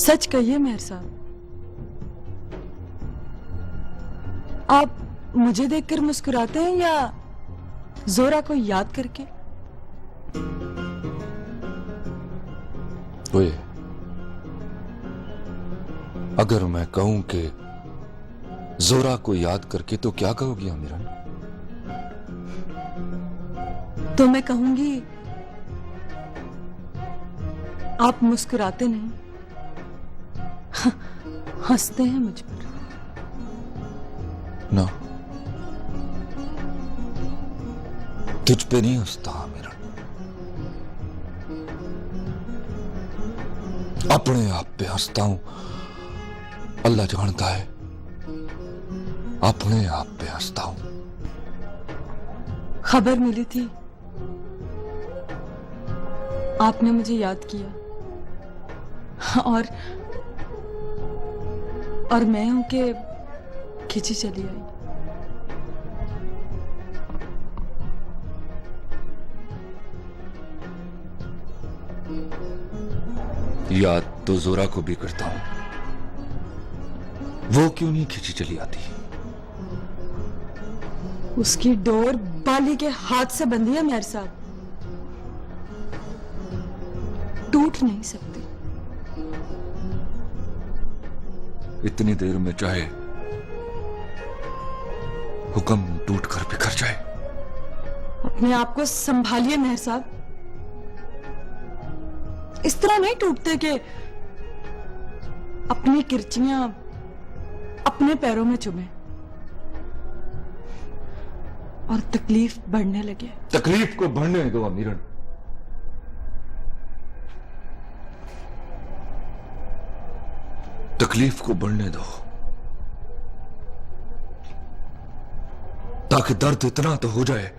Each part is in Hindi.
सच कहिए मेहर साहब, आप मुझे देखकर मुस्कुराते हैं या जोरा को याद करके? ओए, अगर मैं कहूं कि जोरा को याद करके तो क्या कहोगी अमीरन? तो मैं कहूंगी आप मुस्कुराते नहीं, हंसते हैं मुझ पर। ना, तुझ पे नहीं हंसता अमीरन, अपने आप पे हंसता हूं। अल्लाह जानता है, अपने आप पे हंसता हूं। खबर मिली थी, आपने मुझे याद किया और मैं हूं कि खिंची चली आई। याद तो जोरा को भी करता हूं, वो क्यों नहीं खिंची चली आती? उसकी डोर बाली के हाथ से बंधी है मेहर साहब, टूट नहीं सकती। इतनी देर में चाहे हुक्म टूट कर बिखर जाए। अपने आप को संभालिए मेहर साहब, इस तरह नहीं टूटते कि अपनी किरचियां अपने पैरों में चुभे और तकलीफ बढ़ने लगे। तकलीफ को बढ़ने दो अमीरन, तकलीफ को बढ़ने दो, ताकि दर्द इतना तो हो जाए,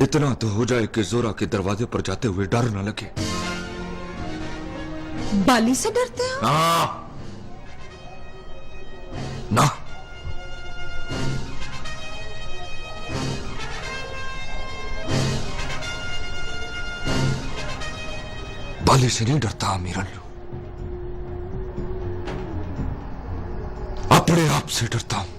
इतना तो हो जाए कि जोरा के दरवाजे पर जाते हुए डर ना लगे। बाली से डरते हैं? ना, बाली से नहीं डरता अमीरन, अपने आप से डरता हूं।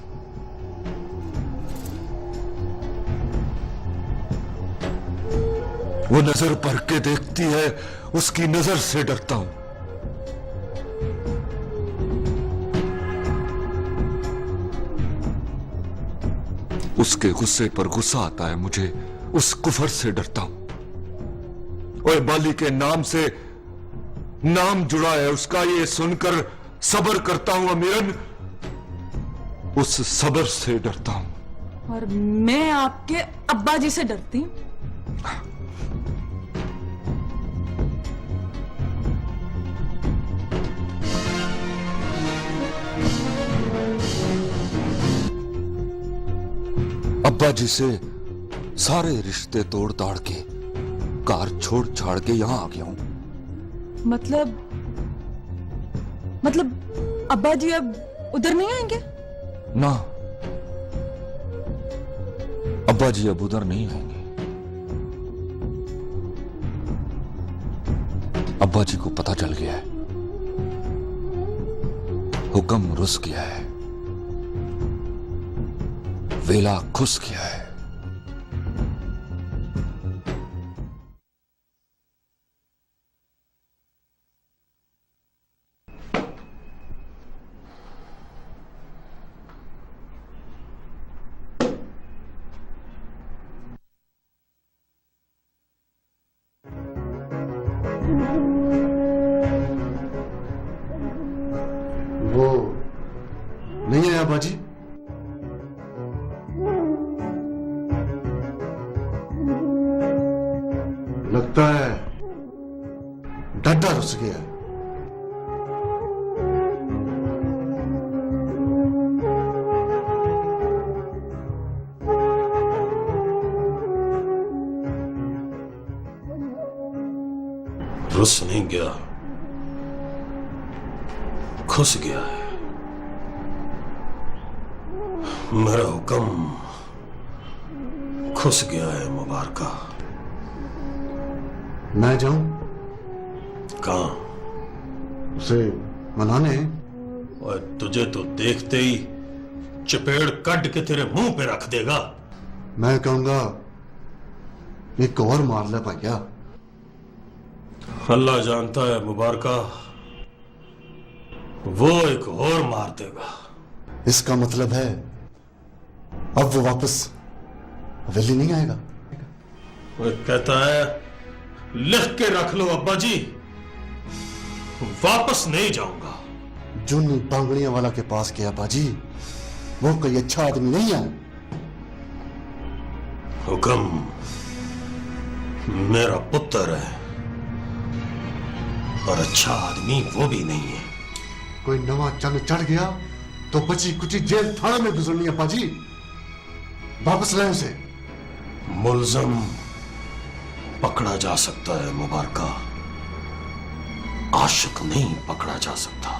वो नजर भर के देखती है, उसकी नजर से डरता हूं। उसके गुस्से पर गुस्सा आता है मुझे, उस कुफर से डरता हूं। और बाली के नाम से नाम जुड़ा है उसका, ये सुनकर सब्र करता हूं अमीरन, उस सब्र से डरता हूं। और मैं आपके अब्बा जी से डरती हूं। अब्बा जी से सारे रिश्ते तोड़ ताड़ के, कार छोड़ छाड़ के यहां आ गया हूं। मतलब अब्बा जी अब उधर नहीं आएंगे? ना, अब्बा जी अब उधर नहीं आएंगे। अब्बा जी को पता चल गया है, हुक्म रुस गया है, वेला खुस गया है। वो नहीं आया बाजी? लगता है डड्डा रुस गया। रुस नहीं गया, खुस गया है। मेरा हुक्म खुस गया है मुबारका। मैं जाऊं? कहां? उसे मनाने और तुझे तो देखते ही चपेड़ कट के तेरे मुंह पे रख देगा। मैं कहूंगा एक और मार ले भैया। अल्लाह जानता है मुबारका, वो एक और मार देगा। इसका मतलब है अब वो वापस हवेली नहीं आएगा। वो कहता है लिख के रख लो अब्बा जी, वापस नहीं जाऊंगा। जुनी बांगड़ियां वाला के पास गया बाजी, वो कोई अच्छा आदमी नहीं है। हुक्म मेरा पुत्र है और अच्छा आदमी वो भी नहीं है। कोई नवा चंद चढ़ गया तो बची कुची जेल थाना में गुजरनी है बाजी। वापस लाए उसे। मुल्जम पकड़ा जा सकता है मुबारका, आशिक नहीं पकड़ा जा सकता।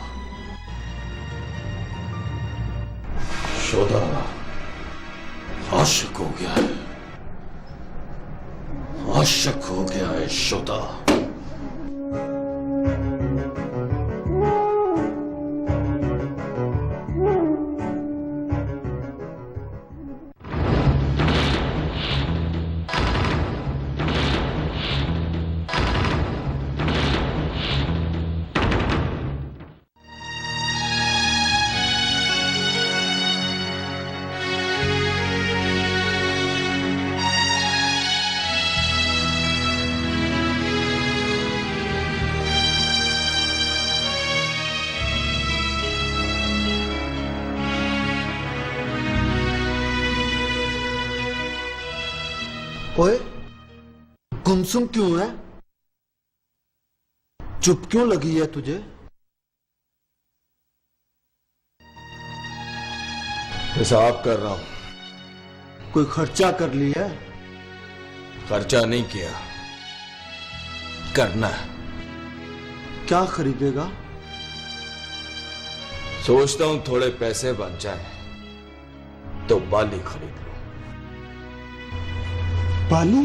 शोदा आशिक हो गया है, आशिक हो गया है शोदा। ओए, गुमसुम क्यों है? चुप क्यों लगी है तुझे? हिसाब कर रहा हूं। कोई खर्चा कर लिया है? खर्चा नहीं किया, करना है। क्या खरीदेगा? सोचता हूं थोड़े पैसे बच जाए तो बाली खरीद लूं। बाली?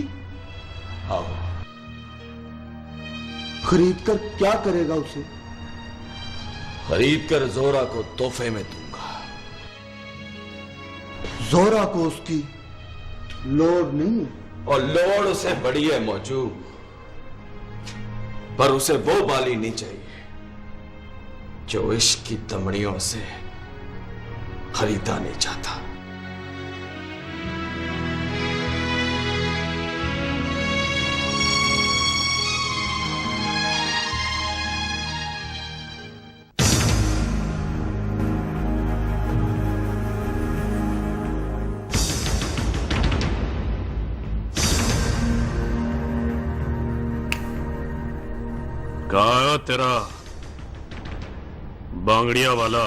आओ। खरीद कर क्या करेगा उसे? खरीद कर जोरा को तोहफे में दूंगा। जोरा को उसकी लोड़ नहीं है। और लोड़ उसे बड़ी है मौजू, पर उसे वो बाली नहीं चाहिए जो इश्क की तमड़ियों से खरीदा नहीं जाता। कहा तेरा बांगड़िया वाला?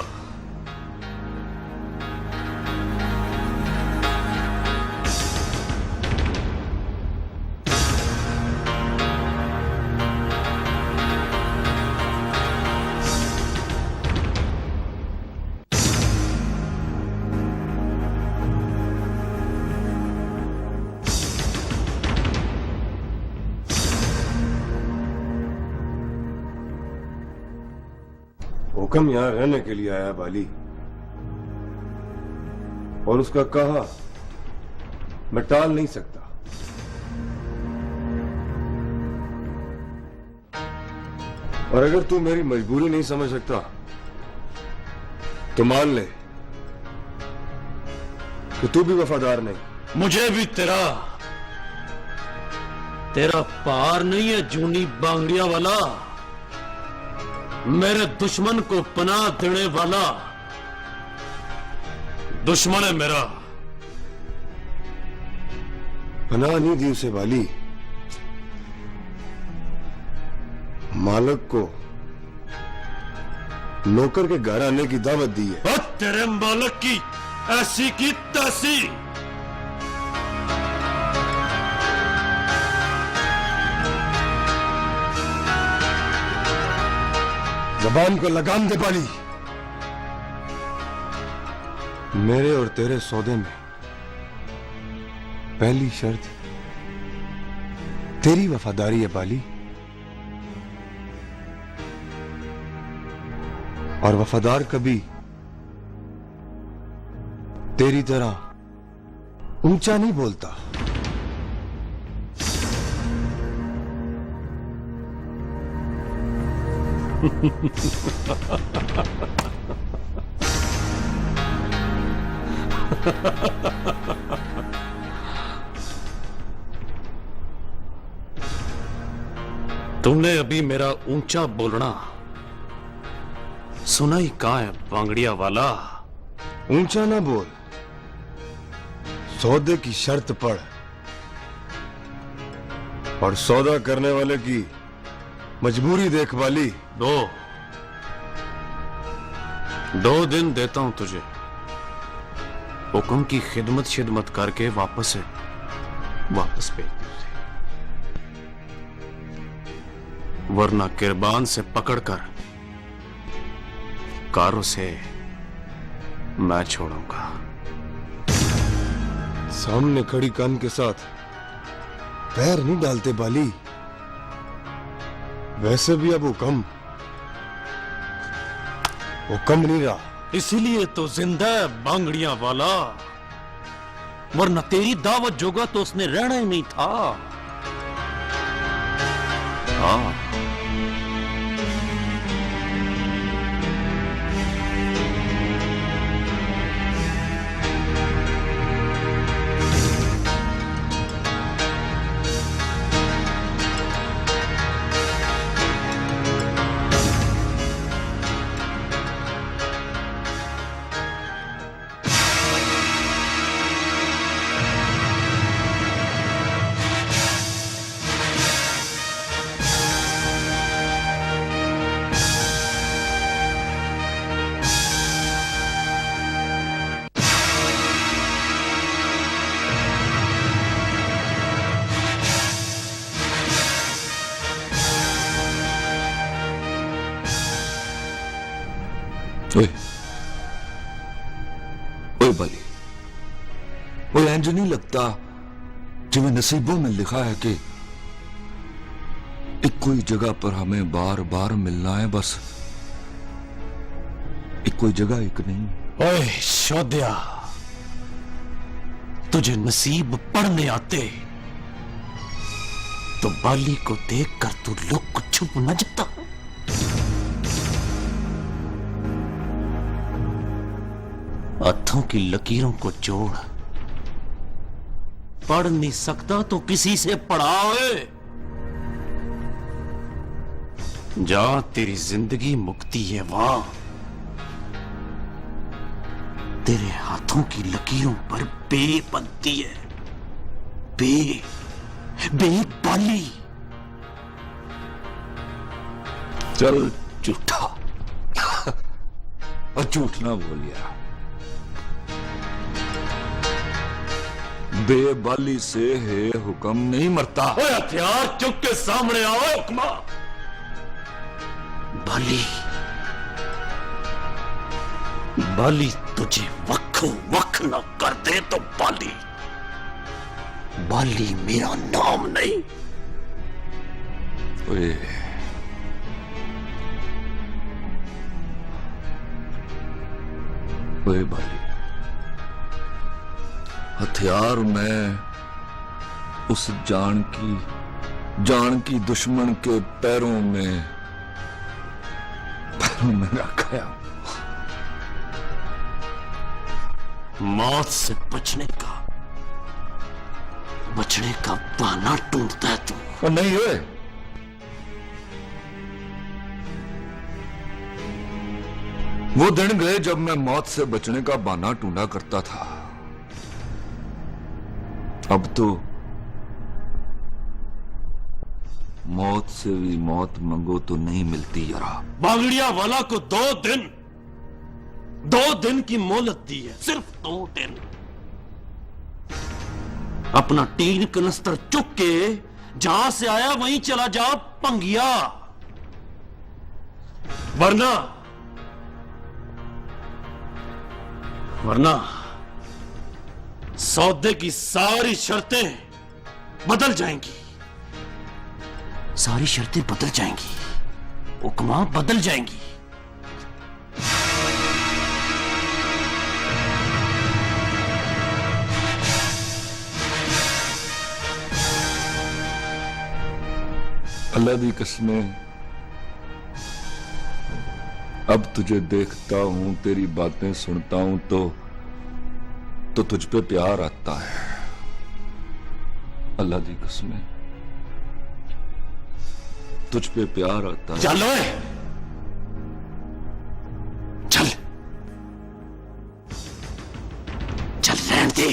हुक्म यहां रहने के लिए आया बाली, और उसका कहा मैं टाल नहीं सकता। और अगर तू मेरी मजबूरी नहीं समझ सकता तो मान ले कि तू भी वफादार नहीं। मुझे भी तेरा पार नहीं है जूनी बांगड़िया वाला। मेरे दुश्मन को पनाह देने वाला दुश्मन है मेरा। पनाह नहीं दी उसे बाली, मालिक को नौकर के घर आने की दावत दी है। और तेरे मालिक की ऐसी की तैसी। जबान को लगाम दे बाली। मेरे और तेरे सौदे में पहली शर्त तेरी वफादारी है बाली। और वफादार कभी तेरी तरह ऊंचा नहीं बोलता। तुमने अभी मेरा ऊंचा बोलना सुना ही कहा है बांगड़िया वाला। ऊंचा ना बोल, सौदे की शर्त पढ़ और सौदा करने वाले की मजबूरी देख वाली। दो दिन देता हूं तुझे, हुक्म की खिदमत करके वापस भेज दे, वरना किरबान से पकड़कर कारों से मैं छोड़ूंगा। सामने खड़ी कान के साथ पैर नहीं डालते बाली। वैसे भी अब हुक्म नहीं रहा। इसीलिए तो जिंदा है बांगड़ियां वाला, वरना तेरी दावत जोगा तो उसने रहना ही नहीं था। हाँ, ओए बाली, ओए इंज नहीं लगता जिਵੇਂ नसीबों में लिखा है कि एक कोई जगह पर हमें बार बार मिलना है, बस एक कोई जगह एक नहीं। ओए शोध्या, तुझे नसीब पढ़ने आते तो बाली को देखकर तू लुक छुप न जाता। हाथों की लकीरों को जोड़, पढ़ नहीं सकता तो किसी से पढ़ाओ। जहां तेरी जिंदगी मुक्ति है वहां तेरे हाथों की लकीरों पर बे बनती है। बे बाली। चल झूठा और झूठ ना बोलिया। बेबाली से है हुक्म नहीं मरता। ओए हथियार चुप के सामने आओ हुक्मा। बाली तुझे वख न कर दे तो बाली मेरा नाम नहीं। ओए ओए बाली, हथियार में उस जान की दुश्मन के पैरों में रखा। मौत से बचने का बहाना ढूंढता है तू। और नहीं हुए, वो दिन गए जब मैं मौत से बचने का बहाना ढूंढा करता था। अब तो मौत से भी मौत मंगो तो नहीं मिलती यारा। बांगड़िया वाला को 2 दिन की मोहलत दी है, सिर्फ 2 दिन। अपना टीन कनस्तर चुक के जहां से आया वहीं चला जा पंगिया, वरना सौदे की सारी शर्तें बदल जाएंगी। हुक्मा बदल जाएंगी। अल्लाह दी कसमें अब तुझे देखता हूं, तेरी बातें सुनता हूं तो तुझ पे प्यार आता है। अल्लाह दी कसमें तुझ पे प्यार आता है। चल ओए, चल चल, रहने दे।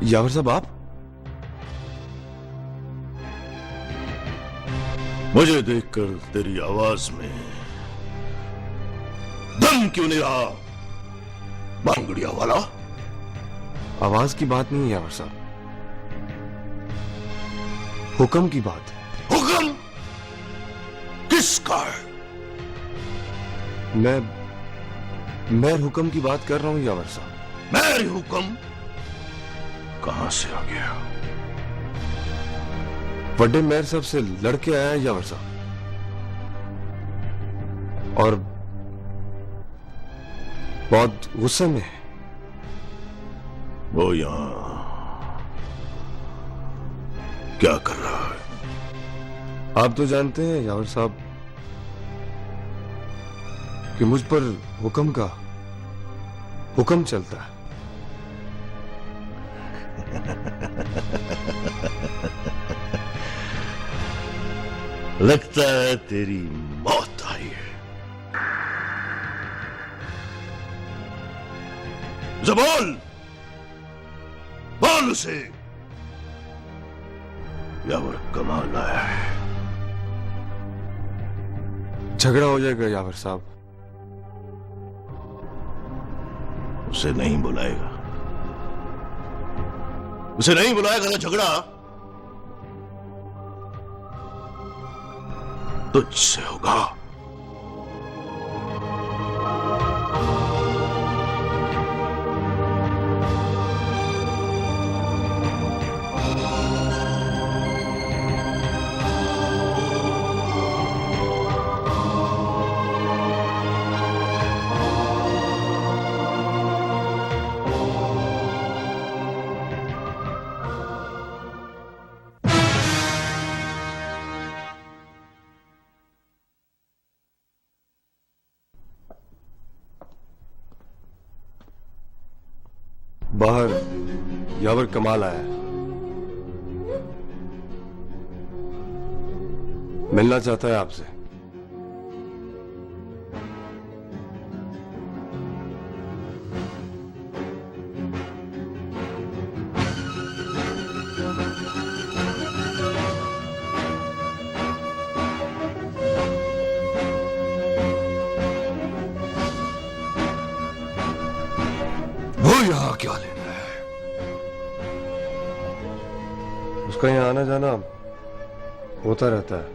यावर साहब, आप? मुझे देखकर तेरी आवाज में दम क्यों नहीं रहा, बांगड़िया वाला? आवाज की बात नहीं है यावर साहब, हुक्म की बात है। हुक्म किसका है? मैं हुक्म की बात कर रहा हूं यावर साहब। मेरी हुक्म कहां से आ गया? बड़े मेयर साहब से लड़के आया है यावर साहब, और बहुत गुस्से में है। वो यहां क्या कर रहा है? आप तो जानते हैं यावर साहब कि मुझ पर हुक्म का हुक्म चलता है। लगता है तेरी मौत आई है। बोल बोल उसे, यावर कमाल आया है। झगड़ा हो जाएगा यावर साहब। उसे नहीं बुलाएगा, उसे नहीं बुलाएगा ना झगड़ा तुझसे होगा। बाहर यावर कमाल आया है, मिलना चाहता है आपसे। वो यहां क्या लेना है? उसका यहाँ आना जाना होता रहता है।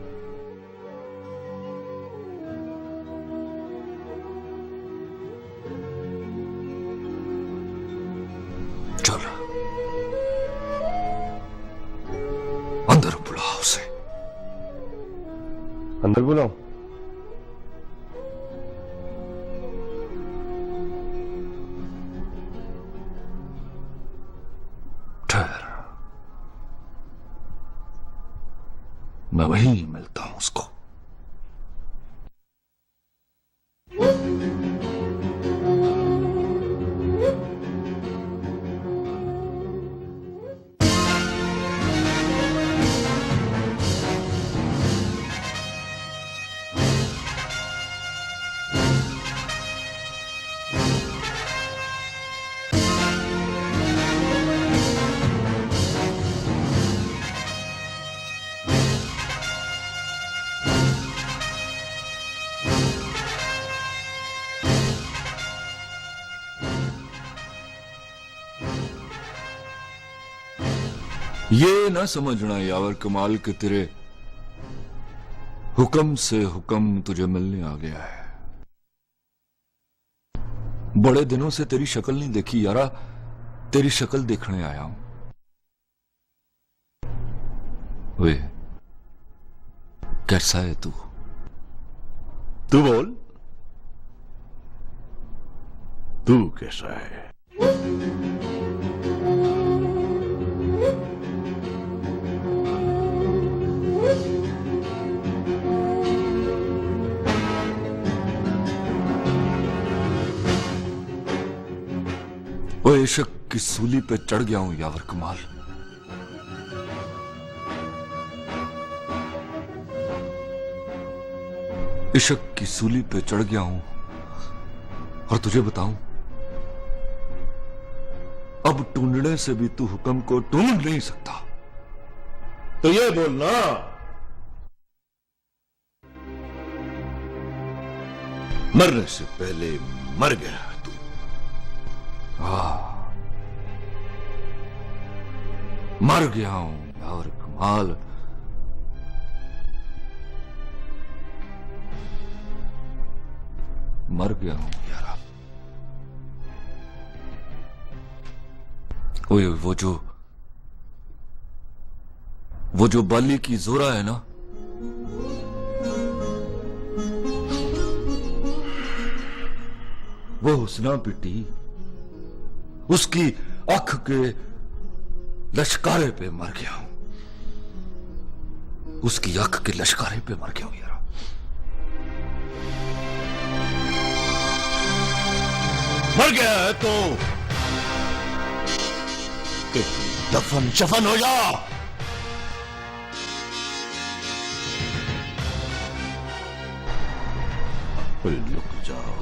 चल अंदर बुला उसे। अंदर बुलाऊं? ठहर, मैं वहीं मिलता हूं उसको। ये ना समझना यावर कमाल के तेरे हुक्म से हुक्म तुझे मिलने आ गया है। बड़े दिनों से तेरी शक्ल नहीं देखी यारा, तेरी शक्ल देखने आया हूं। वे कैसा है तू? तू बोल, तू कैसा है? ओ इश्क की सूली पे चढ़ गया हूं यावर कमाल। इश्क की सूली पे चढ़ गया हूं और तुझे बताऊं, अब ढूंढने से भी तू हुक्म को ढूंढ नहीं सकता। तो ये बोलना, मरने से पहले मर गया तू। मर गया हूं यावर कमाल। मर गया हूं यारा। ओए वो जो बाली की जोरा है ना, वो हुस्ना पिटी, उसकी आंख के लश्कारे पे मर गया हूं। उसकी आंख के लश्कारे पे मर गया हूं यारा। मर गया है तो दफन शफन हो जा। लुक जाओ,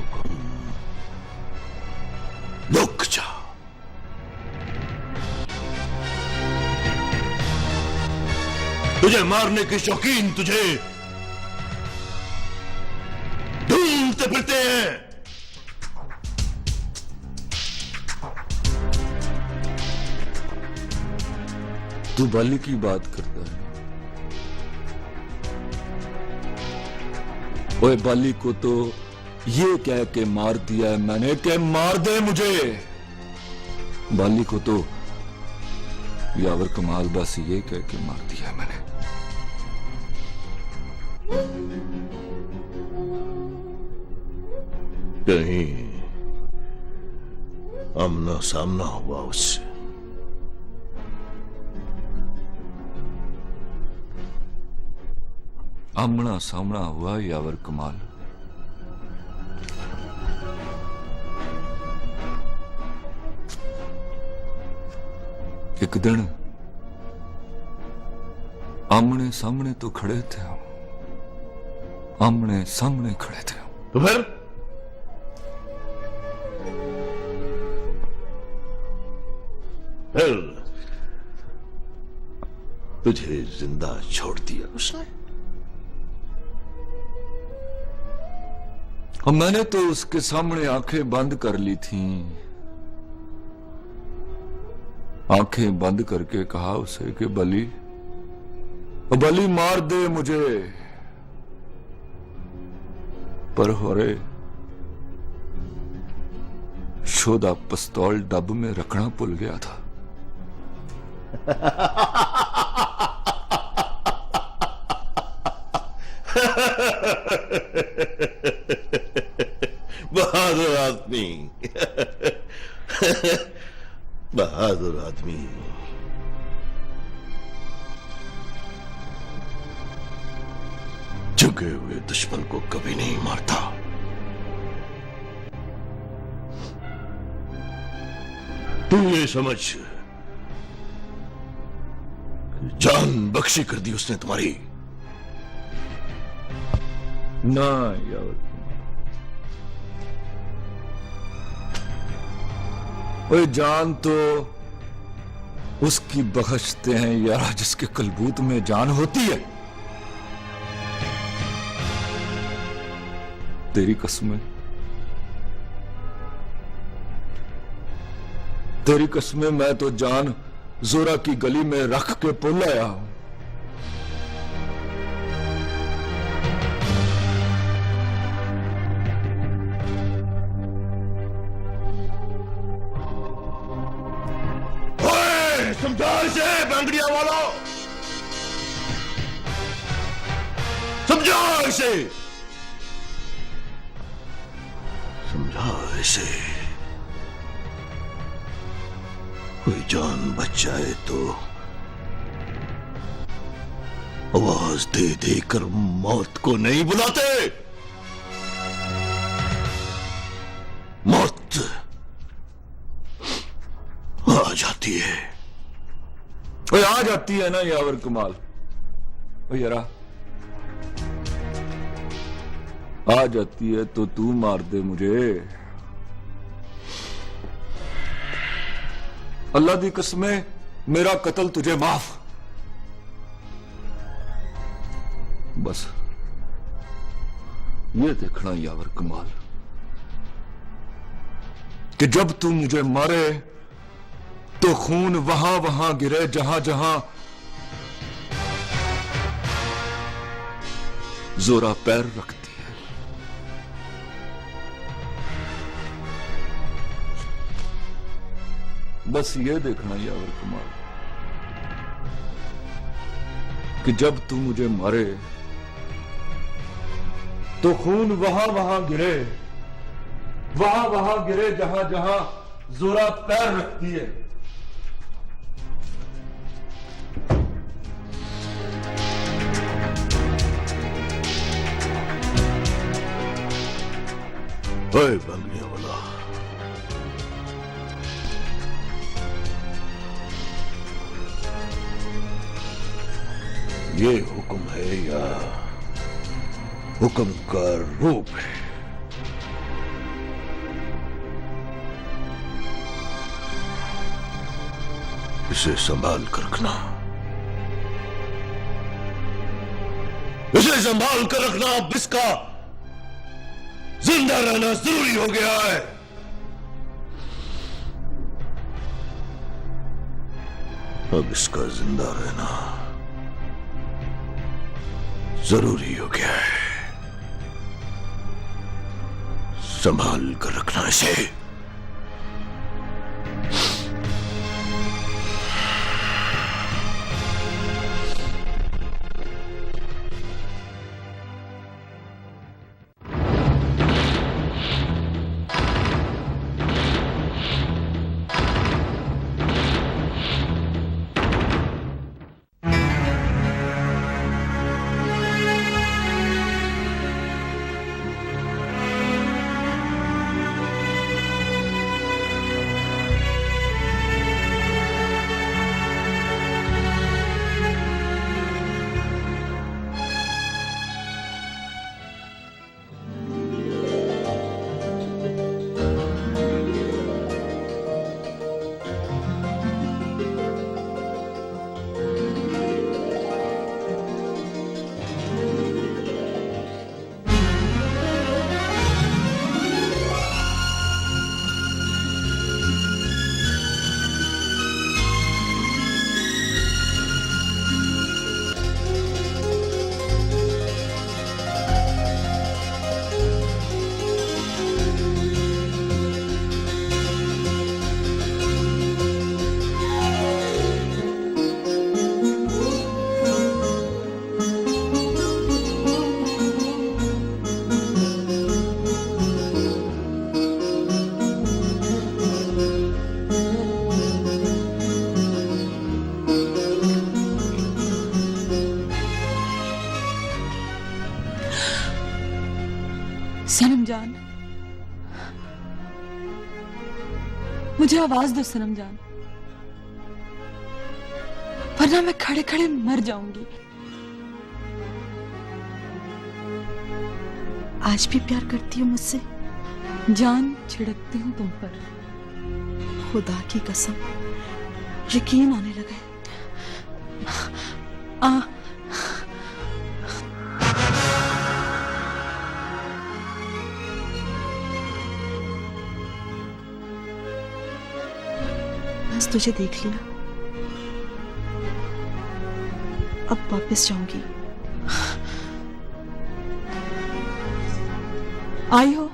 लुक जाओ। तुझे मारने के शौकीन तुझे ढूंढते फिरते हैं। तू बाली की बात करता है? ओए बाली को तो ये कह के मार दिया है मैंने कि मार दे मुझे। बाली को तो यावर कमाल बस ये कह के मार दिया है मैंने। कहीं आमना सामना हुआ उससे? आमना सामना हुआ यावर कमाल। एक दिन आमने सामने तो खड़े थे हम, आमने सामने खड़े थे हम। तो फिर तुझे जिंदा छोड़ दिया उसने? और मैंने तो उसके सामने आंखें बंद कर ली थी, आंखें बंद करके कहा उसे कि बली बली मार दे मुझे, पर होरे पिछो दा पिस्तौल डब में रखना भुल गया था। बहादुर आदमी। बहादुर आदमी। झुके हुए दुश्मन को कभी नहीं मारता। तू ये समझ जान बख्शी कर दी उसने तुम्हारी। ना यार, ओए जान तो उसकी बख्शते हैं यार जिसके कलबूत में जान होती है। तेरी कसमें, तेरी कसमें मैं तो जान जोरा की गली में रख के पुल आया हूं। समझा इसे बैंगड़िया वालों, समझा इसे, समझा इसे। कोई जान बच जाए तो आवाज दे देकर मौत को नहीं बुलाते। मौत आ जाती है। ओए आ जाती है ना यावर कमाल। ओए यारा आ जाती है तो तू मार दे मुझे। अल्लाह दी कसमें मेरा कत्ल तुझे माफ। बस ये देखना यावर कमाल कि जब तू मुझे मारे तो खून वहां वहां गिरे जहां जहां जोरा पैर रखती है। बस ये देखना यावर कमाल कि जब तू मुझे मारे तो खून वहां वहां गिरे, वहां वहां गिरे जहां जहां जोरा पैर रखती है। ओए बंगलियों वाला, ये हुक्म है या हुक्म का रूप है? इसे संभाल कर रखना, इसे संभाल कर रखना। अब इसका जिंदा रहना जरूरी हो गया है। अब इसका जिंदा रहना जरूरी हो गया है। संभाल कर रखना इसे। आवाज दो सनम जान, वरना मैं खड़े खड़े मर जाऊंगी। आज भी प्यार करती हो मुझसे? जान छिड़कती हूँ तुम पर। खुदा की कसम यकीन आने लगा है। बस तुझे देख लिया, अब वापस जाऊंगी। आई हो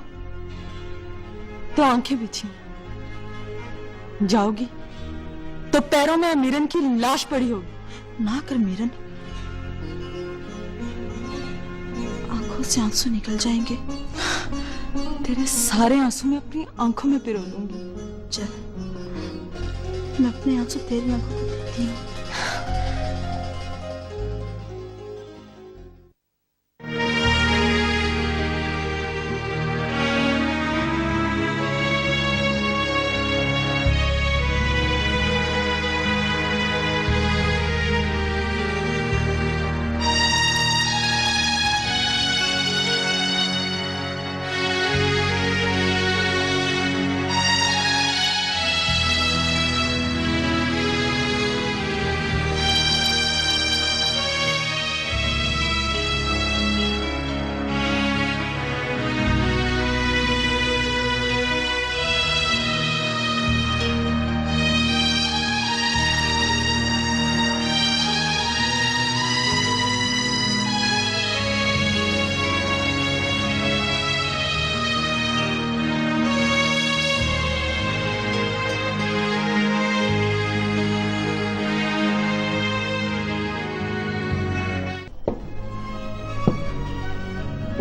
तो आंखें बिछी, जाओगी तो पैरों में अमीरन की लाश पड़ी होगी। ना कर मीरन, आंखों से आंसू निकल जाएंगे। तेरे सारे आंसू मैं अपनी आंखों में पिरो लूंगी। चल, मैं अपने आंसू तेरी आंखों को देती हूँ।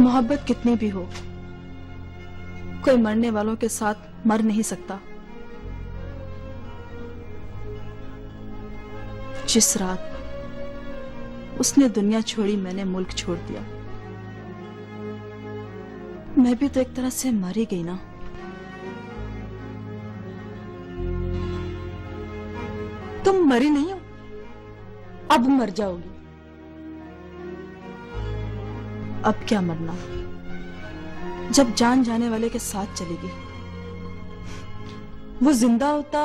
मोहब्बत कितनी भी हो, कोई मरने वालों के साथ मर नहीं सकता। जिस रात उसने दुनिया छोड़ी, मैंने मुल्क छोड़ दिया। मैं भी तो एक तरह से मर ही गई ना। तुम मरी नहीं हो, अब मर जाओगी। अब क्या मरना, जब जान जाने वाले के साथ चलेगी। वो जिंदा होता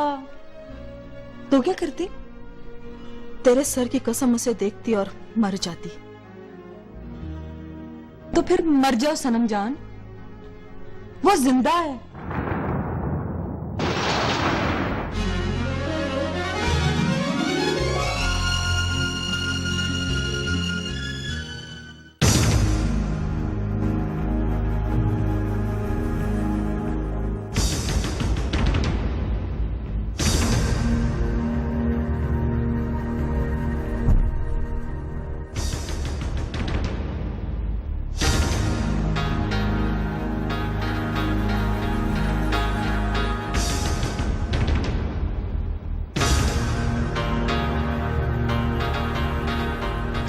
तो क्या करती? तेरे सर की कसम उसे देखती और मर जाती। तो फिर मर जाओ सनम जान, वो जिंदा है।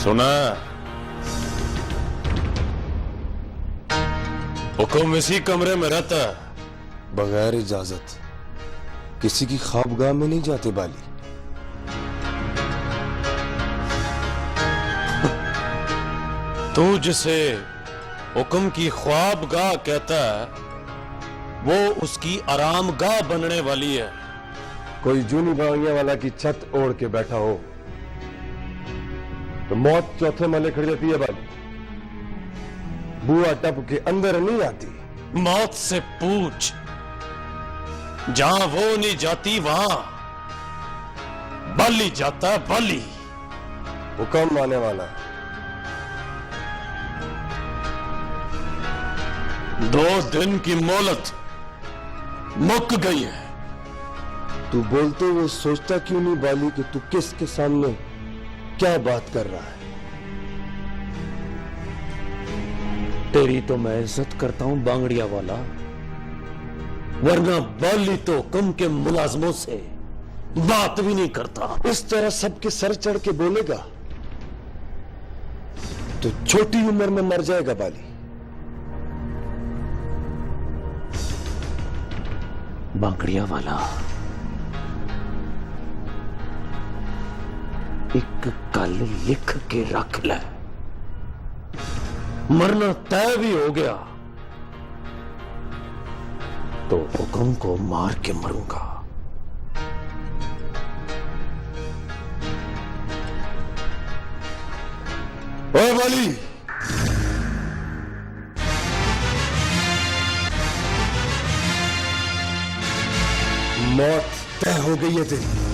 सुना, हुक्म इसी कमरे में रहता है। बगैर इजाजत किसी की ख्वाबगाह में नहीं जाते बाली। तू जिसे हुक्म की ख्वाबगाह कहता है, वो उसकी आरामगाह बनने वाली है। कोई जूनी बांगिया वाला की छत ओढ़ के बैठा हो तो मौत चौथे माले खड़ी रहती है बाली, बुआ टप के अंदर नहीं आती। मौत से पूछ, जहां वो नहीं जाती वहां बाली जाता है। बाली हुक्म आने वाला। 2 दिन की मोहलत मुक गई है। तू बोलते हुए सोचता क्यों नहीं बाली कि तू किसके सामने क्या बात कर रहा है? तेरी तो मैं इज्जत करता हूं बांगड़िया वाला, वरना बाली तो कम के मुलाजमों से बात भी नहीं करता। इस तरह सबके सर चढ़ के बोलेगा तो छोटी उम्र में मर जाएगा बाली। बांगड़िया वाला, एक गल लिख के रख ले, मरना तय भी हो गया तो हुक्म को मार के मरूंगा। ओए बाली, मौत तय हो गई है तेरी।